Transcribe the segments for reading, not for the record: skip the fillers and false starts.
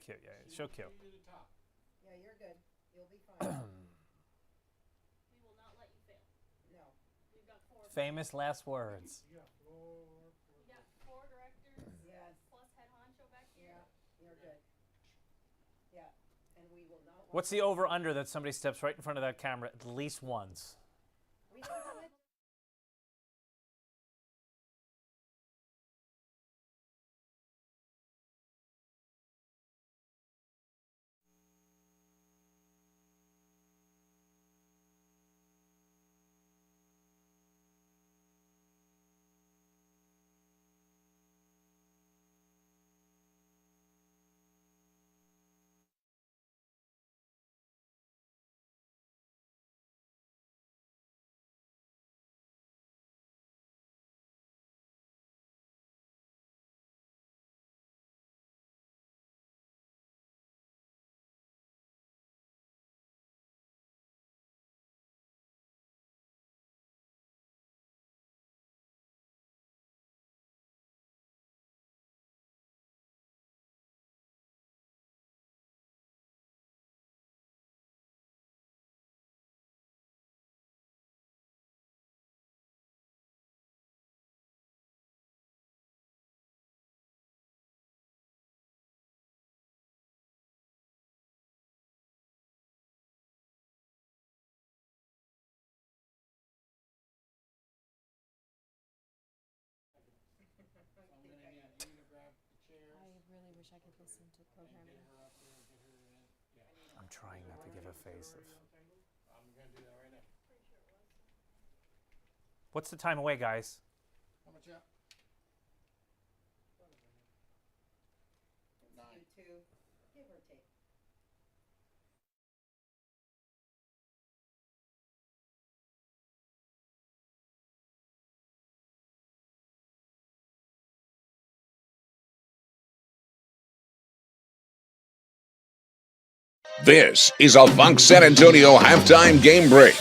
cute. Yeah, she'll cute. Yeah, you're good. You'll be fine. We will not let you fail. No. We've got four. Famous last words. We got four directors. Yes. Plus head honcho back here. Yeah, you're good. Yeah, and we will not. What's the over-under that somebody steps right in front of that camera at least once? We don't do it. I really wish I could listen to programming. I'm trying not to give a face of. I'm going to do that right now. What's the time away, guys? How much up? You two, give or take. This is a Fox San Antonio halftime game break.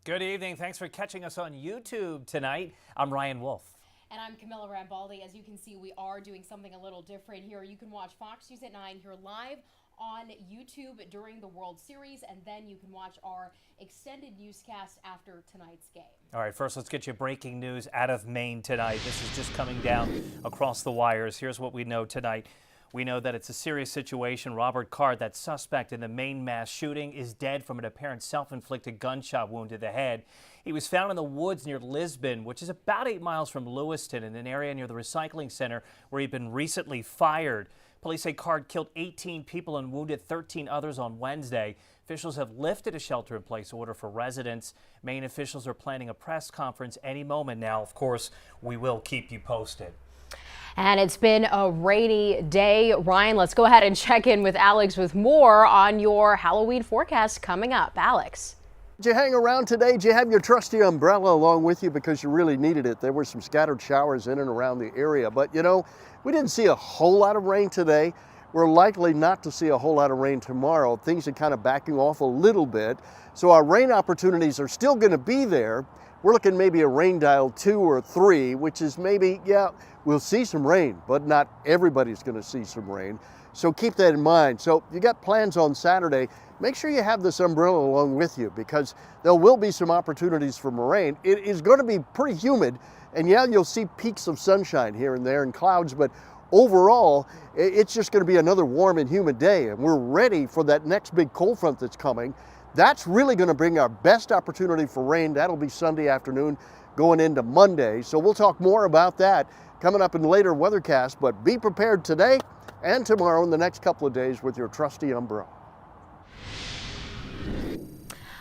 Good evening. Thanks for catching us on YouTube tonight. I'm Ryan Wolf. And I'm Camilla Rambaldi. As you can see, we are doing something a little different here. You can watch Fox News at 9 here live on YouTube during the World Series, and then you can watch our extended newscast after tonight's game. All right, first let's get you breaking news out of Maine tonight. This is just coming down across the wires. Here's what we know tonight. We know that it's a serious situation. Robert Card, that suspect in the Maine mass shooting, is dead from an apparent self-inflicted gunshot wound to the head. He was found in the woods near Lisbon, which is about 8 miles from Lewiston, in an area near the recycling center where he'd been recently fired. Police say Card killed 18 people and wounded 13 others on Wednesday. Officials have lifted a shelter-in-place order for residents. Maine officials are planning a press conference any moment now. Of course, we will keep you posted. And it's been a rainy day. Ryan, let's go ahead and check in with Alex with more on your Halloween forecast coming up. Alex. Did you hang around today? Did you have your trusty umbrella along with you because you really needed it? There were some scattered showers in and around the area, but you know, we didn't see a whole lot of rain today. We're likely not to see a whole lot of rain tomorrow. Things are kind of backing off a little bit. So our rain opportunities are still going to be there. We're looking maybe a rain dial 2 or 3, which is maybe, yeah, we'll see some rain, but not everybody's going to see some rain. So keep that in mind. So you got plans on Saturday. Make sure you have this umbrella along with you because there will be some opportunities for rain. It is going to be pretty humid, and yeah, you'll see peaks of sunshine here and there and clouds, but overall, it's just going to be another warm and humid day, and we're ready for that next big cold front that's coming. That's really going to bring our best opportunity for rain. That'll be Sunday afternoon going into Monday. So we'll talk more about that coming up in later weathercasts, but be prepared today and tomorrow in the next couple of days with your trusty umbrella.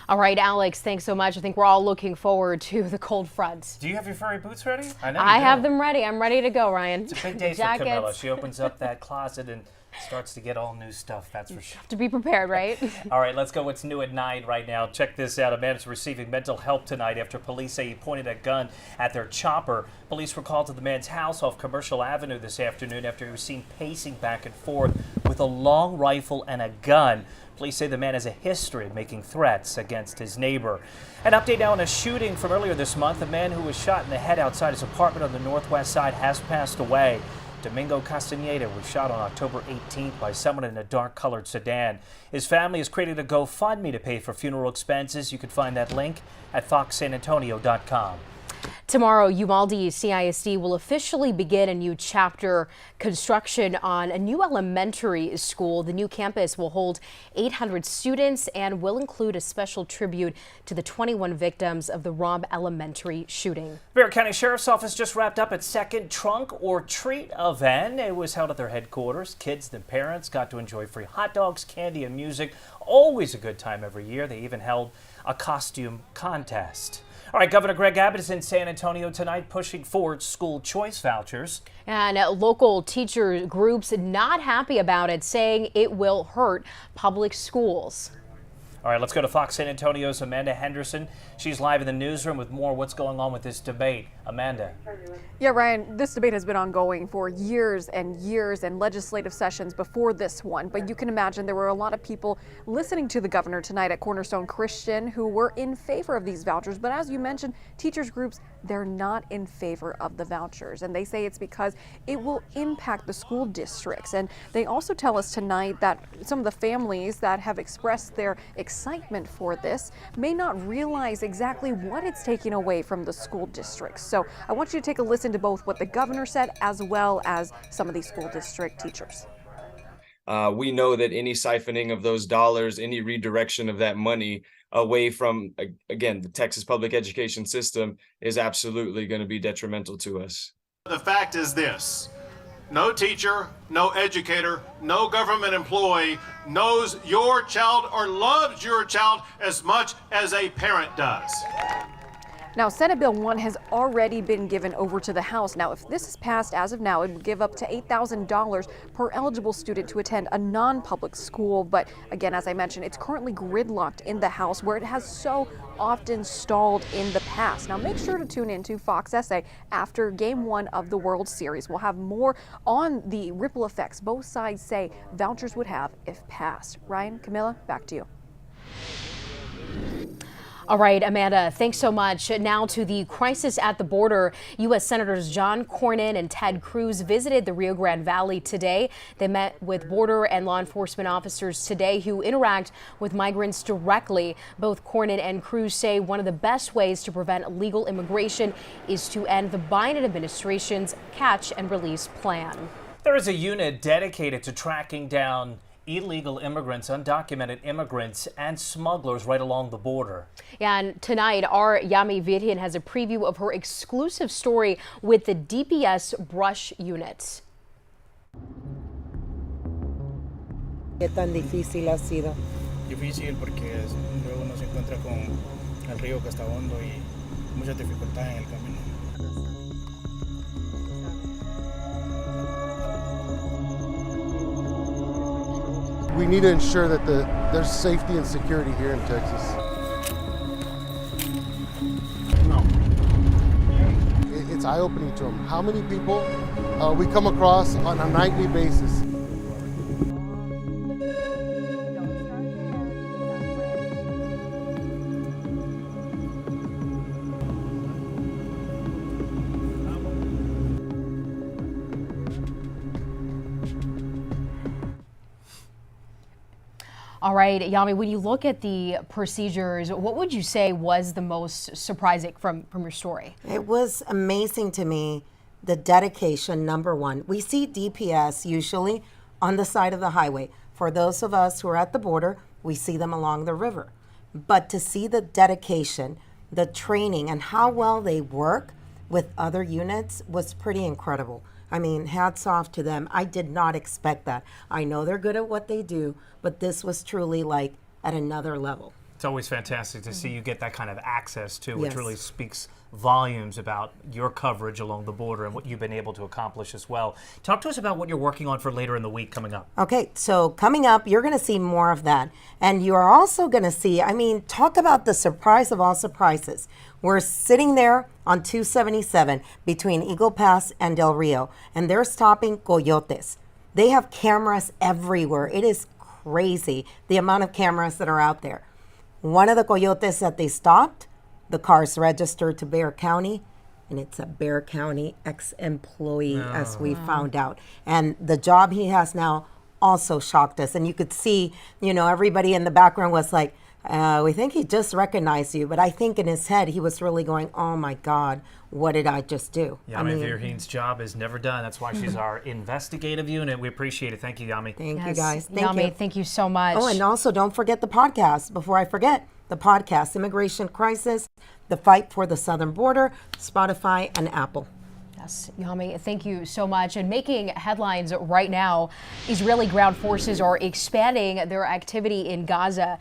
All right, Alex, thanks so much. I think we're all looking forward to the cold front. Do you have your furry boots ready? I know I you do. have them ready. I'm ready to go, Ryan. It's a big day for Camilla. She opens up that closet and starts to get all new stuff, that's for sure. To be prepared, right? All right, let's go. What's new at 9 right now? Check this out. A man is receiving mental help tonight after police say he pointed a gun at their chopper. Police were called to the man's house off Commercial Avenue this afternoon after he was seen pacing back and forth with a long rifle and a gun. Police say the man has a history of making threats against his neighbor. An update now on a shooting from earlier this month. A man who was shot in the head outside his apartment on the northwest side has passed away. Domingo Castaneda was shot on October 18th by someone in a dark-colored sedan. His family has created a GoFundMe to pay for funeral expenses. You can find that link at foxsanantonio.com. Tomorrow, Uvalde CISD will officially begin a new chapter construction on a new elementary school. The new campus will hold 800 students and will include a special tribute to the 21 victims of the Robb Elementary shooting. Bear County Sheriff's Office just wrapped up its second Trunk or Treat event. It was held at their headquarters. Kids and parents got to enjoy free hot dogs, candy, and music. Always a good time every year. They even held a costume contest. All right, Governor Greg Abbott is in San Antonio tonight pushing forward school choice vouchers. And local teacher groups not happy about it, saying it will hurt public schools. All right, let's go to Fox San Antonio's Amanda Henderson. She's live in the newsroom with more what's going on with this debate. Amanda. Yeah, Ryan, this debate has been ongoing for years and years and legislative sessions before this one. But you can imagine there were a lot of people listening to the governor tonight at Cornerstone Christian who were in favor of these vouchers. But as you mentioned, teachers groups, they're not in favor of the vouchers. And they say it's because it will impact the school districts. And they also tell us tonight that some of the families that have expressed their excitement for this may not realize exactly what it's taking away from the school districts. So I want you to take a listen to both what the governor said as well as some of these school district teachers. We know that any siphoning of those dollars, any redirection of that money away from, again, the Texas public education system is absolutely going to be detrimental to us. The fact is this: no teacher, no educator, no government employee knows your child or loves your child as much as a parent does. Now, Senate Bill 1 has already been given over to the House. Now, if this is passed as of now, it would give up to $8,000 per eligible student to attend a non-public school. But again, as I mentioned, it's currently gridlocked in the House where it has so often stalled in the past. Now, make sure to tune in to Fox SA after Game 1 of the World Series. We'll have more on the ripple effects both sides say vouchers would have if passed. Ryan, Camilla, back to you. All right, Amanda, thanks so much. Now to the crisis at the border. U.S. Senators John Cornyn and Ted Cruz visited the Rio Grande Valley today. They met with border and law enforcement officers today who interact with migrants directly. Both Cornyn and Cruz say one of the best ways to prevent illegal immigration is to end the Biden administration's catch and release plan. There is a unit dedicated to tracking down illegal immigrants, undocumented immigrants, and smugglers right along the border. And tonight, our Yami Virgen has a preview of her exclusive story with the DPS Brush Unit. ¿Qué tan difícil ha sido? Difícil porque luego uno se encuentra con el río que está hondo y muchas dificultades en el camino. We need to ensure that there's safety and security here in Texas. No. It's eye-opening to them. How many people we come across on a nightly basis. All right, Yami, when you look at the procedures, what would you say was the most surprising from your story? It was amazing to me, the dedication, number one. We see DPS usually on the side of the highway. For those of us who are at the border, we see them along the river. But to see the dedication, the training, and how well they work with other units was pretty incredible. I mean, hats off to them. I did not expect that. I know they're good at what they do, but this was truly like at another level. It's always fantastic to see you get that kind of access too, which Yes. really speaks volumes about your coverage along the border and what you've been able to accomplish as well. Talk to us about what you're working on for later in the week coming up. Okay, so coming up, you're going to see more of that. And you are also going to see, I mean, talk about the surprise of all surprises. We're sitting there on 277 between Eagle Pass and Del Rio, and they're stopping coyotes. They have cameras everywhere. It is crazy the amount of cameras that are out there. One of the coyotes that they stopped, the car's registered to Bexar County. and it's a Bexar County ex-employee, as we found out. And the job he has now also shocked us. And you could see, everybody in the background was like, we think he just recognized you. But I think in his head, he was really going, oh my God, what did I just do? Yami Virheen's job is never done. That's why she's our investigative unit. We appreciate it. Thank you, Yami. Thank you, guys. Thank Yami, you. thank you so much. Oh, and also don't forget the podcast. Before I forget, the podcast, Immigration Crisis, The Fight for the Southern Border, Spotify and Apple. Yes, Yami, thank you so much. And making headlines right now, Israeli ground forces are expanding their activity in Gaza.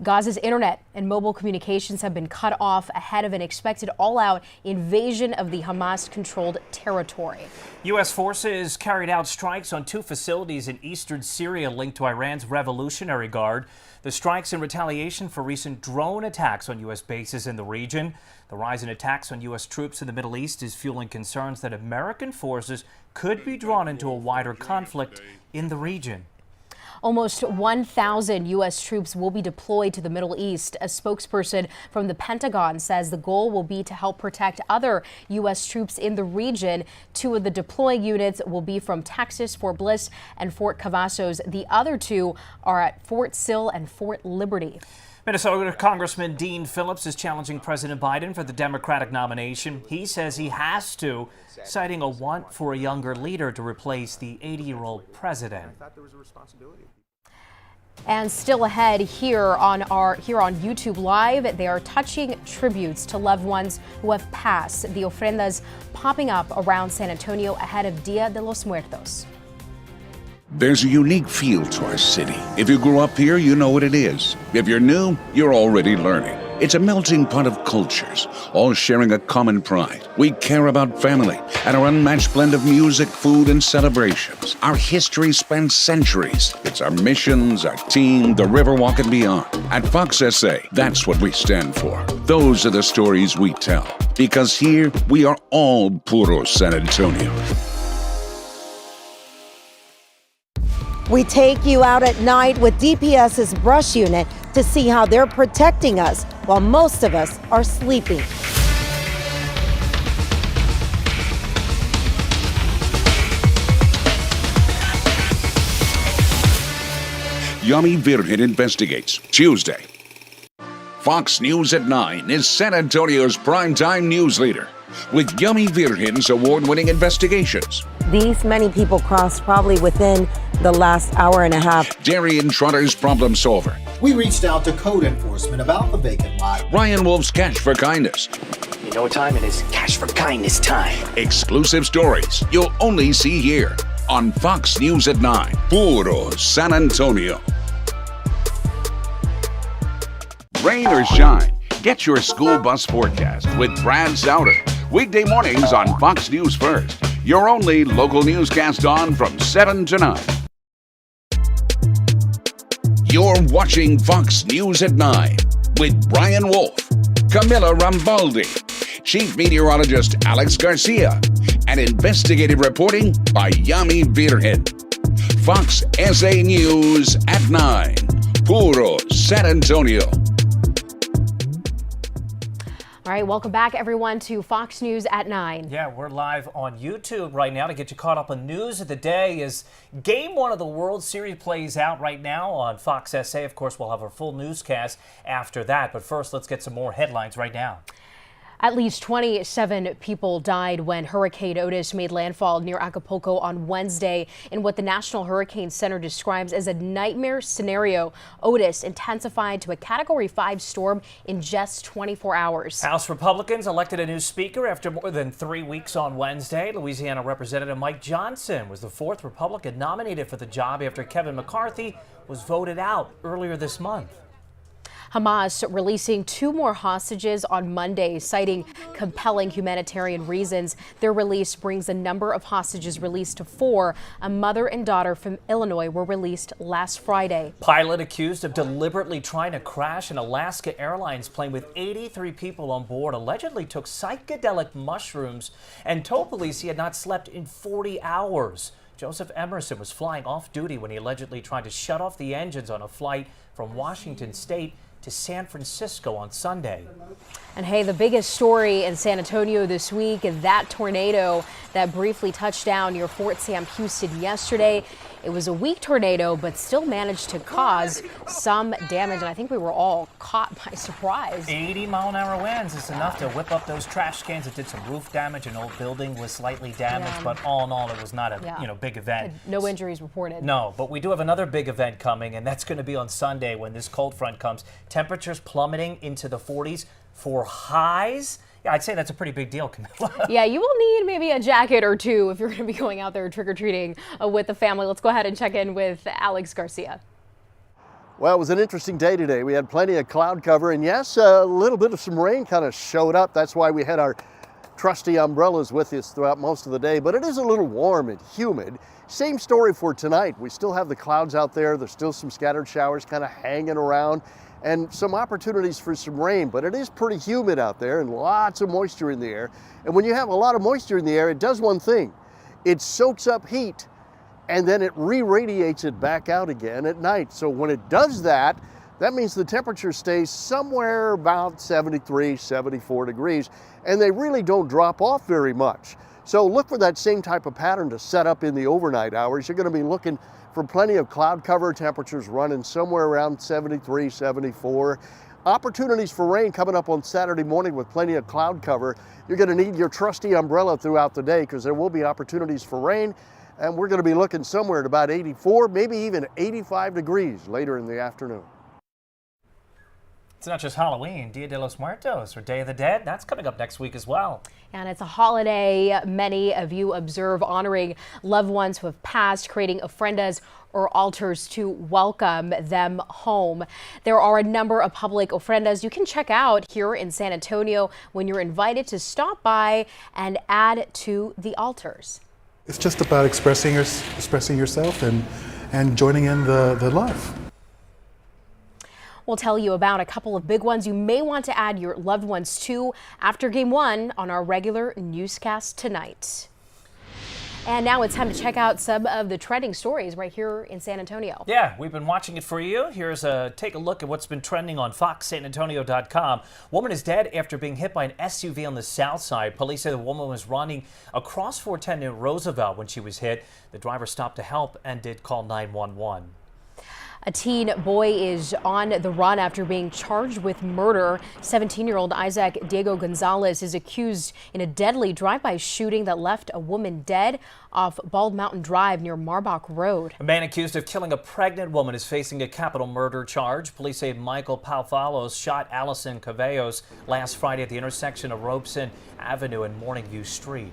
Gaza's internet and mobile communications have been cut off ahead of an expected all-out invasion of the Hamas-controlled territory. U.S. forces carried out strikes on 2 facilities in eastern Syria linked to Iran's Revolutionary Guard. The strikes in retaliation for recent drone attacks on U.S. bases in the region. The rise in attacks on U.S. troops in the Middle East is fueling concerns that American forces could be drawn into a wider conflict in the region. Almost 1,000 U.S. troops will be deployed to the Middle East. A spokesperson from the Pentagon says the goal will be to help protect other U.S. troops in the region. 2 of the deploying units will be from Texas, Fort Bliss, and Fort Cavazos. The other 2 are at Fort Sill and Fort Liberty. Minnesota Congressman Dean Phillips is challenging President Biden for the Democratic nomination. He says he has to, citing a want for a younger leader to replace the 80-year-old president. And still ahead here on YouTube Live, they are touching tributes to loved ones who have passed. The ofrendas popping up around San Antonio ahead of Dia de los Muertos. There's a unique feel to our city. If you grew up here, you know what it is. If you're new, you're already learning. It's a melting pot of cultures, all sharing a common pride. We care about family and our unmatched blend of music, food, and celebrations. Our history spans centuries. It's our missions, our team, the Riverwalk, and beyond. At Fox SA, that's what we stand for. Those are the stories we tell. Because here, we are all puro San Antonio. We take you out at night with DPS's brush unit to see how they're protecting us while most of us are sleeping. Yami Virhin investigates. Tuesday. Fox News at 9 is San Antonio's primetime news leader with Yami Virhin's award-winning investigations. These many people crossed probably within the last hour and a half. Darian Trotter's problem solver. We reached out to code enforcement about the vacant lot. Ryan Wolf's Cash for Kindness. You know what time it is? Cash for Kindness time. Exclusive stories you'll only see here on Fox News at 9. Puro San Antonio. Rain or shine, get your school bus forecast with Brad Souter. Weekday mornings on Fox News First. Your only local newscast on from 7 to 9. You're watching Fox News at 9 with Brian Wolf, Camilla Rambaldi, Chief Meteorologist Alex Garcia, and investigative reporting by Yami Virhin. Fox SA News at 9. Puro San Antonio. All right, welcome back, everyone, to Fox News at 9. Yeah, we're live on YouTube right now to get you caught up on news of the day as Game 1 of the World Series plays out right now on Fox SA. Of course, we'll have our full newscast after that. But first, let's get some more headlines right now. At least 27 people died when Hurricane Otis made landfall near Acapulco on Wednesday in what the National Hurricane Center describes as a nightmare scenario. Otis intensified to a Category 5 storm in just 24 hours. House Republicans elected a new speaker after more than 3 weeks on Wednesday. Louisiana Representative Mike Johnson was the 4th Republican nominated for the job after Kevin McCarthy was voted out earlier this month. Hamas releasing 2 more hostages on Monday, citing compelling humanitarian reasons. Their release brings the number of hostages released to 4. A mother and daughter from Illinois were released last Friday. Pilot accused of deliberately trying to crash an Alaska Airlines plane with 83 people on board allegedly took psychedelic mushrooms and told police he had not slept in 40 hours. Joseph Emerson was flying off duty when he allegedly tried to shut off the engines on a flight from Washington State to San Francisco on Sunday. And hey, the biggest story in San Antonio this week, that tornado that briefly touched down near Fort Sam Houston yesterday. It was a weak tornado, but still managed to cause some damage. And I think we were all caught by surprise. 80-mile-an-hour winds is enough to whip up those trash cans. It did some roof damage. An old building was slightly damaged, but all in all, it was not a big event. No injuries reported. No, but we do have another big event coming, and that's going to be on Sunday when this cold front comes. Temperatures plummeting into the 40s for highs. Yeah, I'd say that's a pretty big deal, Camilla. Yeah, you will need maybe a jacket or two if you're going to be going out there trick-or-treating with the family. Let's go ahead and check in with Alex Garcia. Well, it was an interesting day today. We had plenty of cloud cover, and yes, a little bit of some rain kind of showed up. That's why we had our trusty umbrellas with us throughout most of the day, but it is a little warm and humid. Same story for tonight. We still have the clouds out there. There's still some scattered showers kind of hanging around, and some opportunities for some rain, but it is pretty humid out there and lots of moisture in the air. And when you have a lot of moisture in the air, it does one thing. It soaks up heat and then it re-radiates it back out again at night. So when it does that, that means the temperature stays somewhere about 73, 74 degrees, and they really don't drop off very much. So look for that same type of pattern to set up in the overnight hours. You're going to be looking for plenty of cloud cover, temperatures running somewhere around 73, 74. Opportunities for rain coming up on Saturday morning with plenty of cloud cover. You're going to need your trusty umbrella throughout the day because there will be opportunities for rain, and we're going to be looking somewhere at about 84, maybe even 85 degrees later in the afternoon. It's not just Halloween, Dia de los Muertos, or Day of the Dead. That's coming up next week as well. And it's a holiday many of you observe, honoring loved ones who have passed, creating ofrendas or altars to welcome them home. There are a number of public ofrendas you can check out here in San Antonio when you're invited to stop by and add to the altars. It's just about expressing yourself and joining in the love. We'll tell you about a couple of big ones you may want to add your loved ones to after Game 1 on our regular newscast tonight. And now it's time to check out some of the trending stories right here in San Antonio. Yeah, we've been watching it for you. Here's take a look at what's been trending on FoxSanAntonio.com. Woman is dead after being hit by an SUV on the south side. Police say the woman was running across 410 in Roosevelt when she was hit. The driver stopped to help and did call 911. A teen boy is on the run after being charged with murder. 17-year-old Isaac Diego Gonzalez is accused in a deadly drive-by shooting that left a woman dead off Bald Mountain Drive near Marbach Road. A man accused of killing a pregnant woman is facing a capital murder charge. Police say Michael Palfalos shot Allison Cavellos last Friday at the intersection of Robeson Avenue and Morningview Street.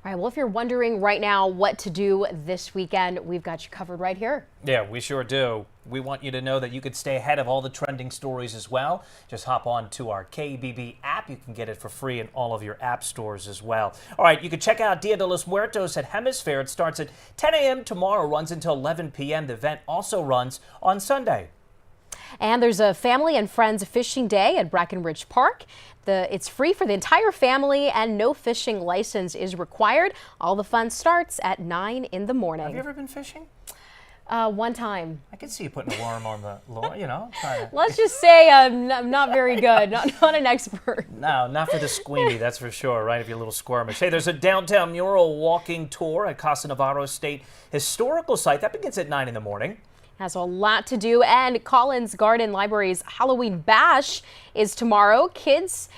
All right, well, if you're wondering right now what to do this weekend, we've got you covered right here. Yeah, we sure do. We want you to know that you could stay ahead of all the trending stories as well. Just hop on to our KBB app. You can get it for free in all of your app stores as well. All right, you can check out Dia de los Muertos at Hemisphere. It starts at 10 a.m. tomorrow, runs until 11 p.m. The event also runs on Sunday. And there's a family and friends fishing day at Brackenridge Park. It's free for the entire family and no fishing license is required. All the fun starts at 9 in the morning. Have you ever been fishing? One time. I can see you putting a worm on the lure, you know. Let's just say I'm not very good, not an expert. No, not for the squeamy, that's for sure, right? If you're a little squirmish. Hey, there's a downtown mural walking tour at Casa Navarro State Historical Site. That begins at 9 in the morning. Has a lot to do, and Collins Garden Library's Halloween Bash is tomorrow. Kids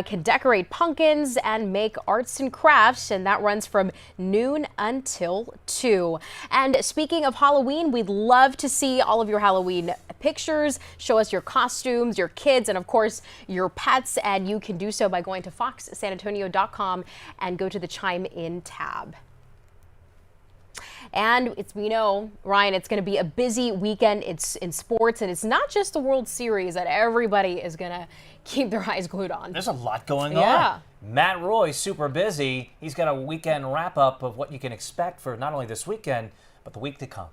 can decorate pumpkins and make arts and crafts, and that runs from noon until 2. And speaking of Halloween, we'd love to see all of your Halloween pictures. Show us your costumes, your kids, and of course your pets, and you can do so by going to FoxSanAntonio.com and go to the Chime In tab. And we know, Ryan, it's going to be a busy weekend. It's in sports, and it's not just the World Series that everybody is going to keep their eyes glued on. There's a lot going on. Matt Roy's super busy. He's got a weekend wrap-up of what you can expect for not only this weekend, but the week to come.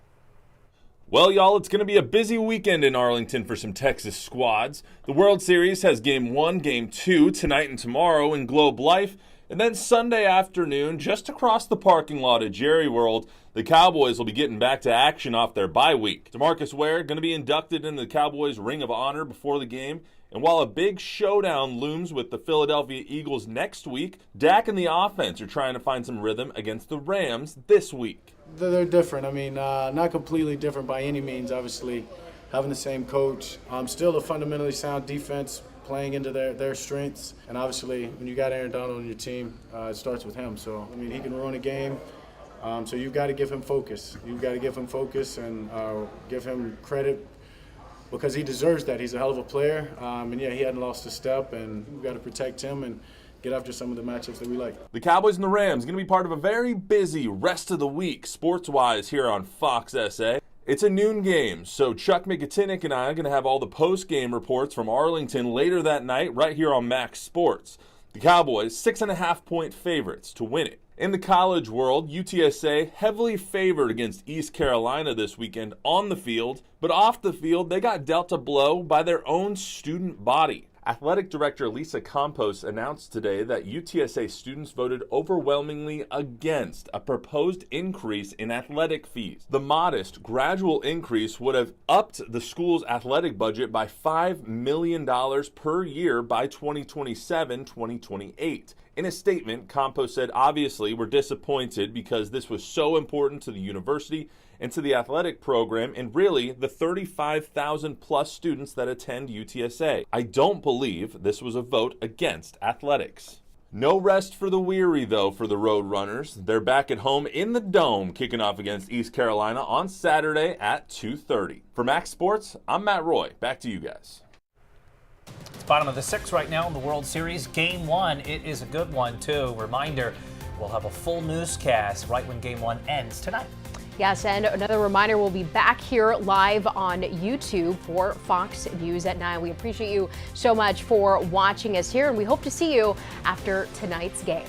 Well, y'all, it's going to be a busy weekend in Arlington for some Texas squads. The World Series has Game 1, Game 2 tonight and tomorrow in Globe Life. And then Sunday afternoon, just across the parking lot at Jerry World, the Cowboys will be getting back to action off their bye week. DeMarcus Ware going to be inducted into the Cowboys Ring of Honor before the game. And while a big showdown looms with the Philadelphia Eagles next week, Dak and the offense are trying to find some rhythm against the Rams this week. They're different. I mean, not completely different by any means, obviously. Having the same coach. Still a fundamentally sound defense, playing into their strengths. And obviously, when you got Aaron Donald on your team, it starts with him. So, I mean, he can ruin a game. So you've got to give him focus. You've got to give him focus and give him credit because he deserves that. He's a hell of a player. And, yeah, he hadn't lost a step, and we've got to protect him and get after some of the matchups that we like. The Cowboys and the Rams going to be part of a very busy rest of the week, sports-wise, here on Fox SA. It's a noon game, so Chuck McGetinick and I are going to have all the post-game reports from Arlington later that night right here on Max Sports. The Cowboys, 6.5-point favorites to win it. In the college world, UTSA heavily favored against East Carolina this weekend on the field, but off the field, they got dealt a blow by their own student body. Athletic Director Lisa Campos announced today that UTSA students voted overwhelmingly against a proposed increase in athletic fees. The modest, gradual increase would have upped the school's athletic budget by $5 million per year by 2027-2028. In a statement, Campos said, obviously, we're disappointed because this was so important to the university and to the athletic program and really the 35,000 plus students that attend UTSA. I don't believe this was a vote against athletics. No rest for the weary, though, for the Road Runners. They're back at home in the Dome, kicking off against East Carolina on Saturday at 2:30. For Max Sports, I'm Matt Roy. Back to you guys. It's bottom of the sixth right now in the World Series. Game 1, it is a good one, too. Reminder, we'll have a full newscast right when Game 1 ends tonight. Yes, and another reminder, we'll be back here live on YouTube for Fox News at 9. We appreciate you so much for watching us here, and we hope to see you after tonight's game.